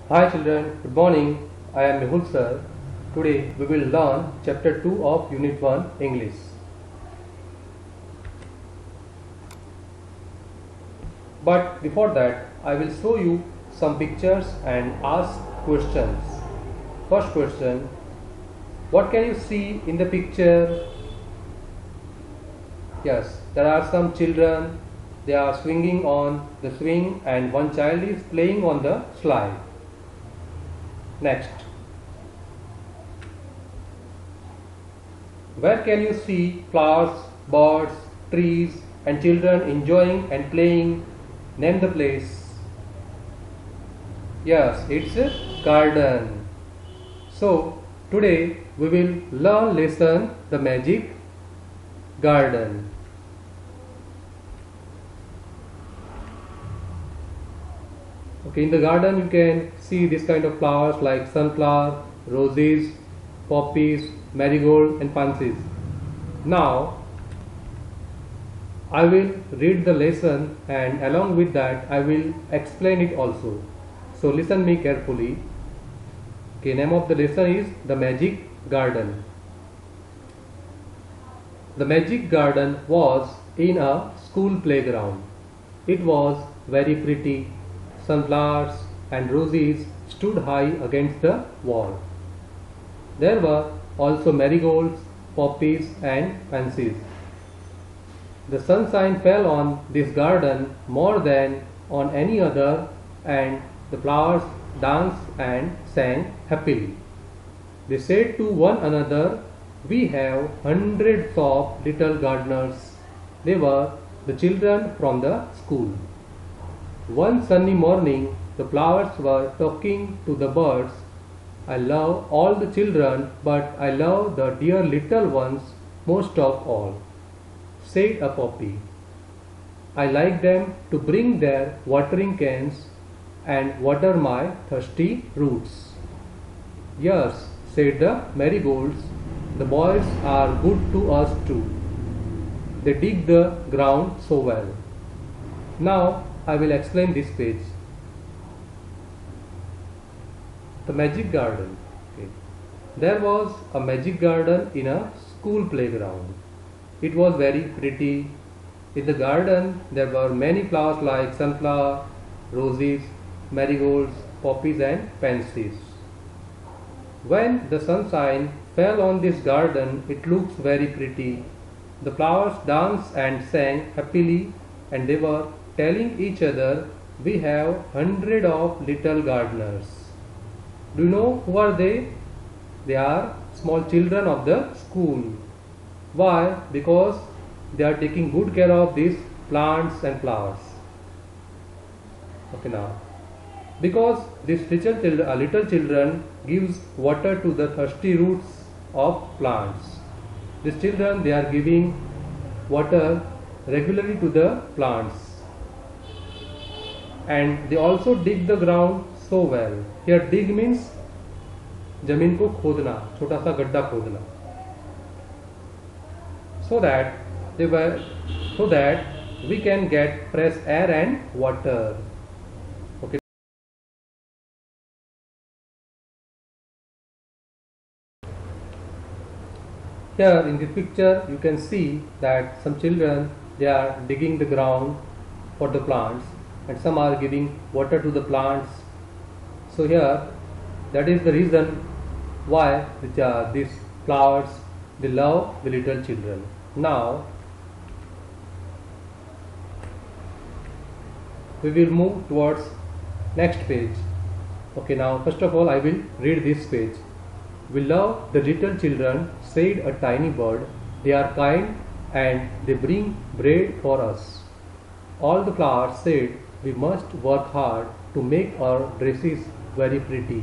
Hi children, good morning. I am Mehul sir. Today we will learn chapter 2 of unit 1 English. But before that, I will show you some pictures and ask questions. First question, what can you see in the picture? Yes, there are some children. They are swinging on the swing and one child is playing on the slide. Next, where can you see flowers, birds, trees and children enjoying and playing? Name the place. Yes, it's a garden. So, today we will learn lesson the magic garden. Okay, in the garden you can see this kind of flowers like sunflower, roses, poppies, marigold and pansies. Now I will read the lesson and along with that I will explain it also. So listen me carefully. Okay, name of the lesson is The Magic Garden. The magic garden was in a school playground. It was very pretty. Sunflowers and roses stood high against the wall. There were also marigolds, poppies and pansies. The sunshine fell on this garden more than on any other, and the flowers danced and sang happily. They said to one another, "We have hundreds of little gardeners." They were the children from the school. One sunny morning, the flowers were talking to the birds. "I love all the children, but I love the dear little ones most of all," said a poppy. "I like them to bring their watering cans and water my thirsty roots." "Yes," said the marigolds, "the boys are good to us too. They dig the ground so well." Now I will explain this page. The magic garden. Okay. There was a magic garden in a school playground. It was very pretty. In the garden there were many flowers like sunflower, roses, marigolds, poppies and pansies. When the sunshine fell on this garden, it looked very pretty. The flowers danced and sang happily, and they were telling each other, "We have hundred of little gardeners." Do you know who are they? They are small children of the school. Why? Because they are taking good care of these plants and flowers. Okay, now because these little children gives water to the thirsty roots of plants. These children, they are giving water regularly to the plants, and they also dig the ground so well. Here dig means जमीन को खोदना, छोटा सा गड्ढा खोदना, so that we can get fresh air and water. Okay. Here in the picture you can see that some children, they are digging the ground for the plants, and some are giving water to the plants. So here, that is the reason why these flowers, they love the little children. Now we will move towards next page. Okay, now first of all I will read this page. "We love the little children," said a tiny bird. "They are kind and they bring bread for us." All the flowers said, "We must work hard to make our dresses very pretty,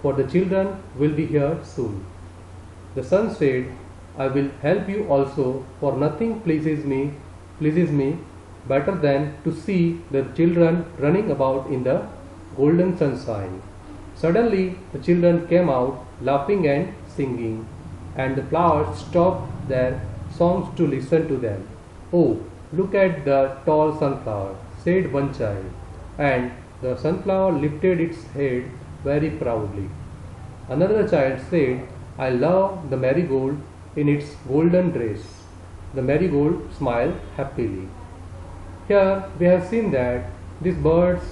for the children will be here soon." The sun said, "I will help you also, for nothing pleases me better than to see the children running about in the golden sunshine." Suddenly the children came out laughing and singing, and the flowers stopped their songs to listen to them. "Oh, look at the tall sunflower," said one child, and The sunflower lifted its head very proudly. Another child said, I love the marigold in its golden dress. The marigold smiled happily. Here we have seen that these birds,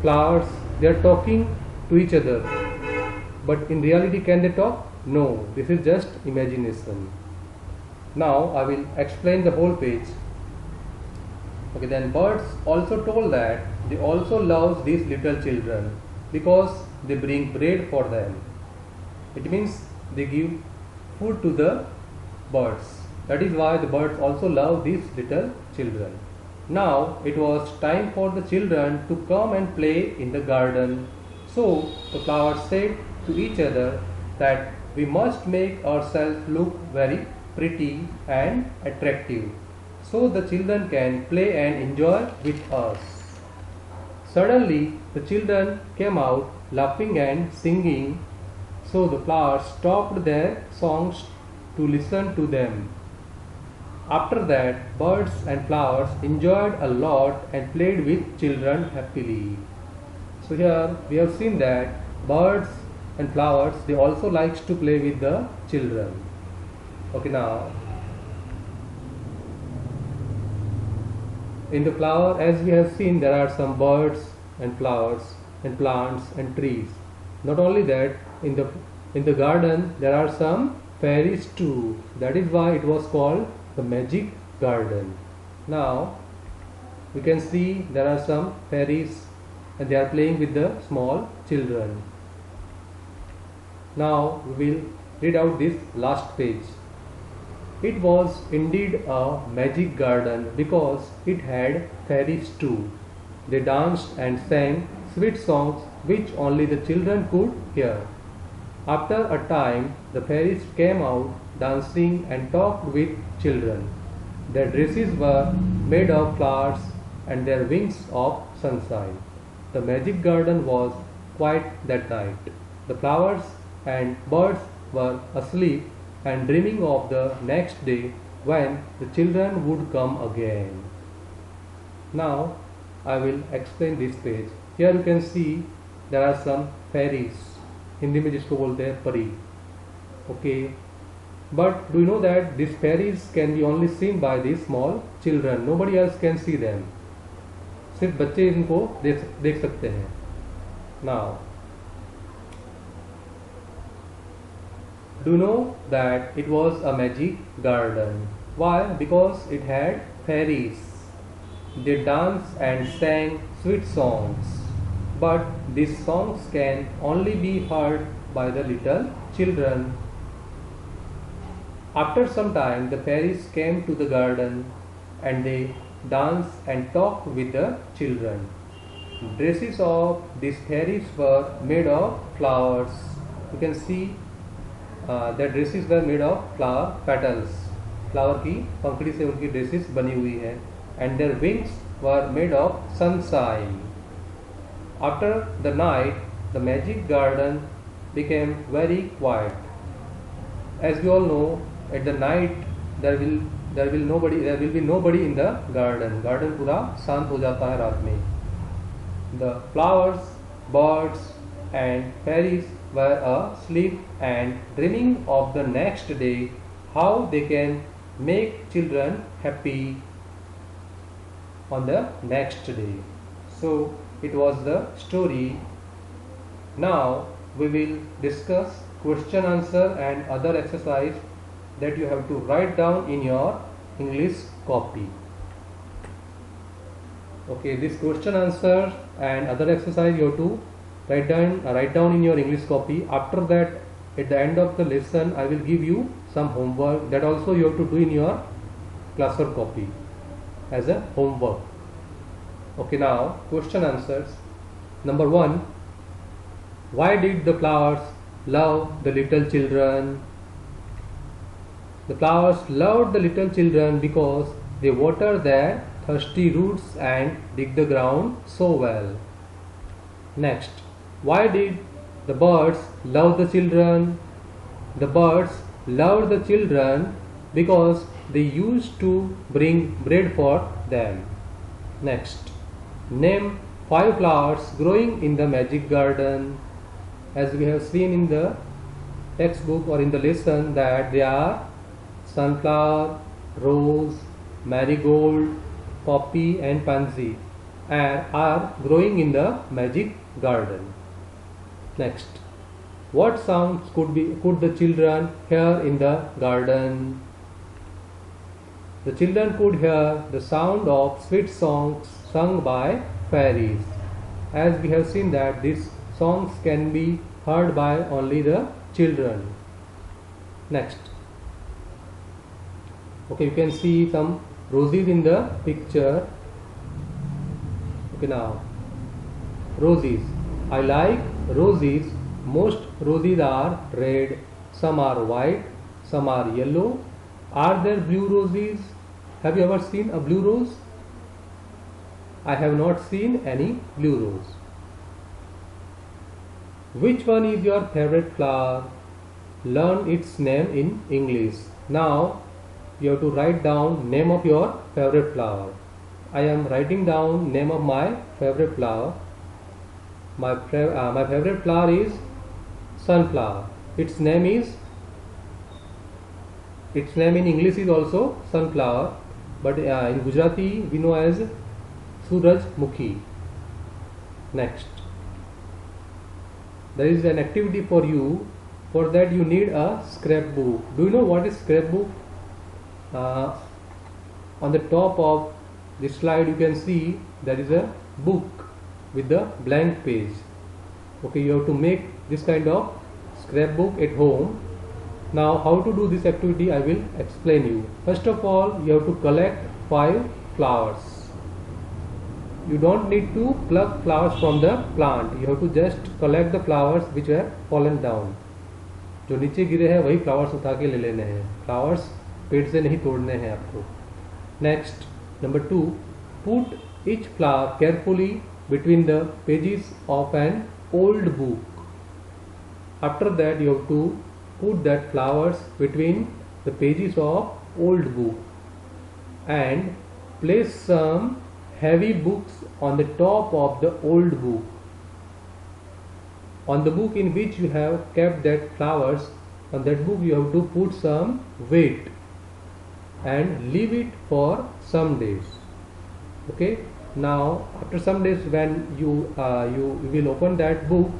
flowers, they are talking to each other. But in reality, can they talk? No, this is just imagination. Now I will explain the whole page. Okay, then birds also told that they also love these little children because they bring bread for them. It means they give food to the birds. That is why the birds also love these little children. Now it was time for the children to come and play in the garden. So the flowers said to each other that we must make ourselves look very pretty and attractive so the children can play and enjoy with us. Suddenly the children came out laughing and singing, so the flowers stopped their songs to listen to them. After that, birds and flowers enjoyed a lot and played with children happily. So here we have seen that birds and flowers, they also likes to play with the children. Okay, now in the flower, as we have seen, there are some birds and flowers and plants and trees. Not only that, in the garden there are some fairies too. That is why it was called the magic garden. Now we can see there are some fairies and they are playing with the small children. Now we will read out this last page. It was indeed a magic garden because it had fairies too. They danced and sang sweet songs which only the children could hear. After a time, the fairies came out dancing and talked with children. Their dresses were made of flowers and their wings of sunshine. The magic garden was quiet that night. The flowers and birds were asleep and dreaming of the next day when the children would come again. Now I will explain this page. Here you can see there are some fairies. Hindi में जिसको बोलते हैं परी. Okay, but do you know that these fairies can be only seen by these small children? Nobody else can see them. सिर्फ बच्चे इनको देख सकते हैं. Now, do you know that it was a magic garden? Why? Because it had fairies. They danced and sang sweet songs. But these songs can only be heard by the little children. After some time, the fairies came to the garden and they danced and talked with the children. Dresses of these fairies were made of flowers. You can see their dresses were made of flower petals. Flower की पंखड़ी से उनकी dresses बनी हुई है. And their wings were made of sunshine. After the night, the magic garden became very quiet. As we all know, at the night there will be nobody in the garden. Garden पूरा शांत हो जाता है रात में. The flowers, birds, and fairies were asleep and dreaming of the next day, how they can make children happy on the next day. So it was the story. Now we will discuss question answer and other exercise that you have to write down in your English copy. Okay, this question answer and other exercise you have to write down in your English copy. After that, at the end of the lesson, I will give you some homework that also you have to do in your classwork copy as a homework. Okay, now question answers. Number 1. Why did the flowers love the little children? The flowers loved the little children because they water their thirsty roots and dig the ground so well. Next, why did the birds love the children? The birds loved the children because they used to bring bread for them. Next, name 5 flowers growing in the magic garden. As we have seen in the textbook or in the lesson that they are sunflower, rose, marigold, poppy and pansy and are growing in the magic garden. Next, what sounds could the children hear in the garden? The children could hear the sound of sweet songs sung by fairies. As we have seen that these songs can be heard by only the children. Next, okay, you can see some roses in the picture. Okay, now roses. I like roses. Most roses are red, some are white, some are yellow. Are there blue roses? Have you ever seen a blue rose? I have not seen any blue rose. Which one is your favorite flower? Learn its name in English. Now you have to write down name of your favorite flower. I am writing down name of my favorite flower. My favorite flower is sunflower. Its name in English is also sunflower, but in Gujarati we know as Surajmukhi. Next, there is an activity for you. For that you need a scrapbook. Do you know what is scrapbook? On the top of this slide you can see there is a book with the blank page. Okay, you have to make this kind of scrapbook at home. Now how to do this activity I will explain you. First of all, you have to collect 5 flowers. You don't need to pluck flowers from the plant. You have to just collect the flowers which have fallen down. जो नीचे गिरे हैं वही flowers उठा के ले लेने हैं. फ्लावर्स पेड़ से नहीं तोड़ने हैं आपको. Next, number 2, put each flower carefully between the pages of an old book. After that you have to put that flowers between the pages of old book and place some heavy books on the top of the old book. On the book in which you have kept that flowers, on that book you have to put some weight and leave it for some days. Okay, now after some days when you will open that book,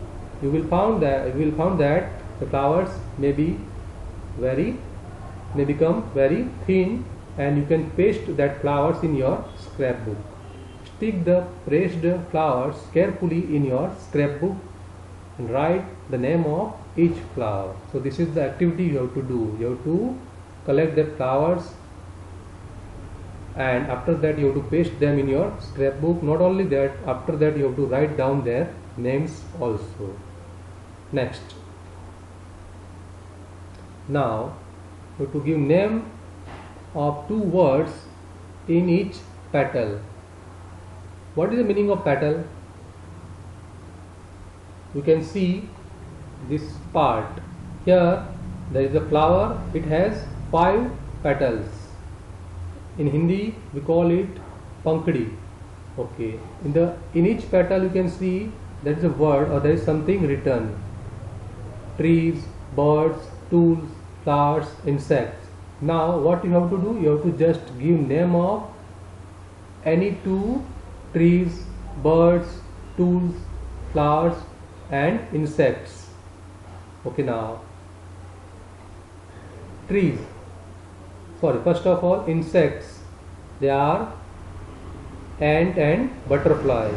you will found that the flowers may become very thin, and you can paste that flowers in your scrapbook. Stick the pressed flowers carefully in your scrapbook and write the name of each flower. So this is the activity you have to do. You have to collect the flowers and after that you have to paste them in your scrapbook. Not only that, after that you have to write down their names also. Next, now you have to give name of 2 words in each petal. What is the meaning of petal? You can see this part. Here there is a flower. It has 5 petals. In Hindi we call it pankhdi. Okay. In each petal you can see there is a word or there is something written. Trees, birds, tools, flowers, insects. Now what you have to do? You have to just give name of any 2 trees, birds, tools, flowers and insects. Okay, now trees. Sorry, first of all, insects. They are ant and butterfly.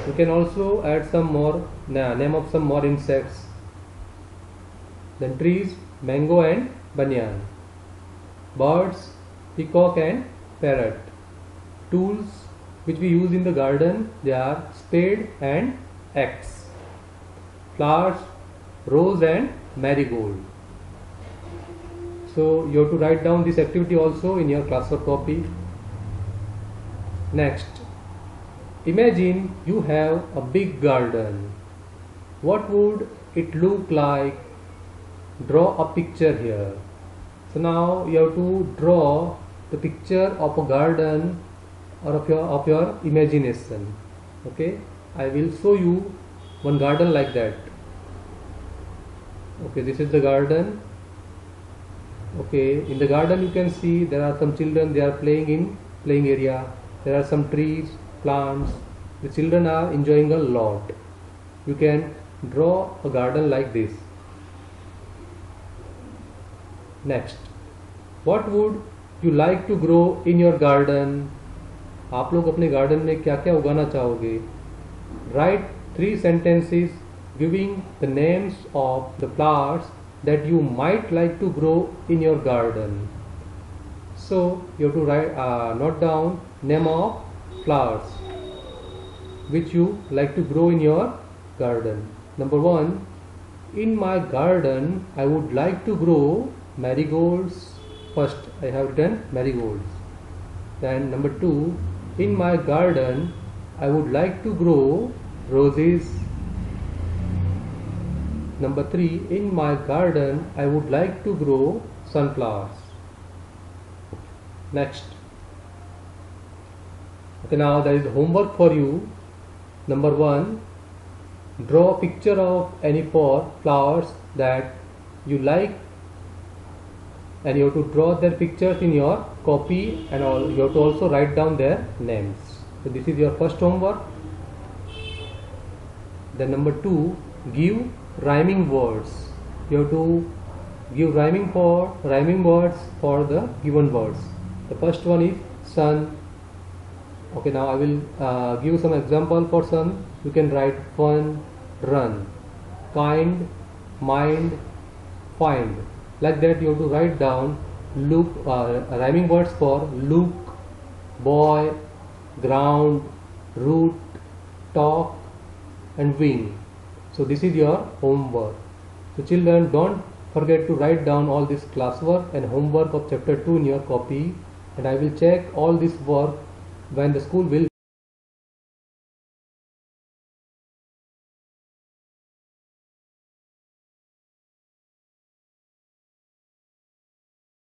You can also add some more name of some more insects. Then trees, mango and banyan. Birds, peacock and parrot. Tools which we use in the garden, they are spade and axe. Flowers, rose and marigold. So you have to write down this activity also in your classwork copy. Next, imagine you have a big garden. What would it look like? Draw a picture here. So now you have to draw the picture of a garden or of your imagination. Okay, I will show you one garden like that. Okay, this is the garden. Okay, in the garden you can see there are some children, they are playing in playing area. There are some trees, plants. The children are enjoying a lot. You can draw a garden like this. Next, what would you like to grow in your garden? आप लोग अपने garden में क्या क्या उगाना चाहोगे? Write 3 sentences giving the names of the flowers that you might like to grow in your garden. So you have to write, note down name of flowers which you like to grow in your garden. Number 1, in my garden I would like to grow marigolds. First I have written marigolds. Then number 2, in my garden I would like to grow roses. Number 3, in my garden I would like to grow sunflowers. Next. Okay, now there is homework for you. Number 1, draw a picture of any 4 flowers that you like, and you have to draw their pictures in your copy, and you have to also write down their names. So this is your first homework. Then number 2, give rhyming words. You have to give rhyming words for the given words. The first one is sun. Okay, now I will give some example for sun. You can write fun, run, kind, mind, find. Like that you have to write down look, rhyming words for look, boy, ground, root, talk and wing. So this is your homework. So children, don't forget to write down all this classwork and homework of chapter 2 in your copy, and I will check all this work when the school will